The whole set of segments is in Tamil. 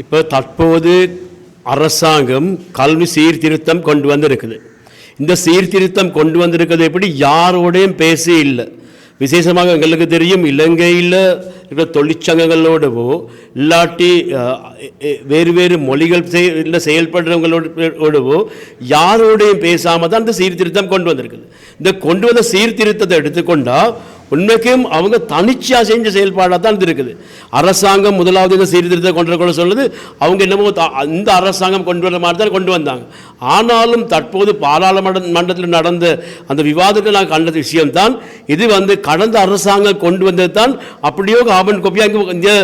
இப்போ தற்போது அரசாங்கம் கல்வி சீர்திருத்தம் கொண்டு வந்திருக்குது. இந்த சீர்திருத்தம் கொண்டு வந்திருக்கிறது எப்படி? யாரோடையும் பேசி இல்லை. விசேஷமாக எங்களுக்கு தெரியும், இலங்கையில் இருக்கிற தொழிற்சங்கங்களோடவோ இல்லாட்டி வேறு வேறு மொழிகள் செயல்படுறவங்களோடவோ யாரோடையும் பேசாமல் தான் இந்த சீர்திருத்தம் கொண்டு வந்திருக்குது. இந்த கொண்டு வந்த சீர்திருத்தத்தை எடுத்துக்கொண்டால் உண்மைக்கும் அவங்க தனிச்சையாக செஞ்ச செயல்பாடாக தான் இருக்குது. அரசாங்கம் முதலாவது இந்த சீர்திருத்தத்தை கொண்டு சொல்லுது, அவங்க என்னமோ இந்த அரசாங்கம் கொண்டு வர மாதிரி தான் கொண்டு வந்தாங்க. ஆனாலும் தற்போது பாராளுமன்றத்தில் நடந்த அந்த விவாதத்தில் நாங்கள் கண்ட விஷயம்தான் இது கடந்த அரசாங்கம் கொண்டு வந்தது தான் அப்படியோ காபன் கோப்பியாக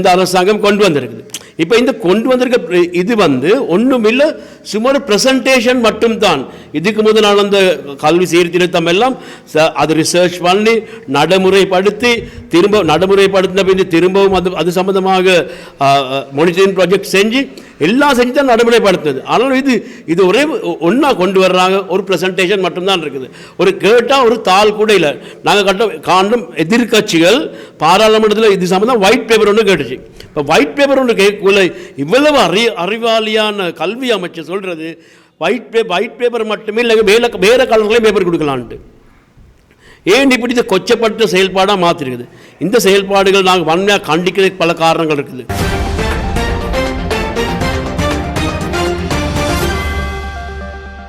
இந்த அரசாங்கம் கொண்டு வந்திருக்குது. இப்போ இந்த கொண்டு வந்திருக்க இது ஒன்றும் இல்லை, சுமார் ப்ரெசன்டேஷன் மட்டும்தான். இதுக்கு முதல் நடந்த கல்வி சீர்திருத்தம் எல்லாம் அது ரிசர்ச் பண்ணி நடைமுறைப்படுத்தி நடைமுறைப்படுத்தின பின் திரும்பவும் அது சம்பந்தமாக மானிட்டரிங் ப்ராஜெக்ட் செஞ்சு எல்லாம் செஞ்சு தான் நடைமுறைப்படுத்துது. ஆனால் இது ஒரே ஒன்றா கொண்டு வர்றாங்க, ஒரு ப்ரெசன்டேஷன் மட்டும்தான் இருக்குது. ஒரு கேட்டால் ஒரு தாள் கூட இல்லை. நாங்கள் காண்டும் எதிர்கட்சிகள் பாராளுமன்றத்தில் இது சம்பந்தம் ஒயிட் பேப்பர் ஒன்று கேட்டுச்சு. இப்போ ஒயிட் பேப்பர் ஒன்று கேட்கல, இவ்வளவு அறிவாளியான கல்வி அமைச்சர் சொல்கிறது ஒயிட் பேப்பர் மட்டுமே இல்லை, வேறு கலர்களையும் பேப்பர் கொடுக்கலான்ட்டு. ஏன் இப்படி இந்த கொச்சப்பட்ட செயல்பாடாக மாற்றிருக்குது? இந்த செயல்பாடுகள் நாங்கள் வன்மையாக கண்டிக்கிறதுக்கு பல காரணங்கள் இருக்குது.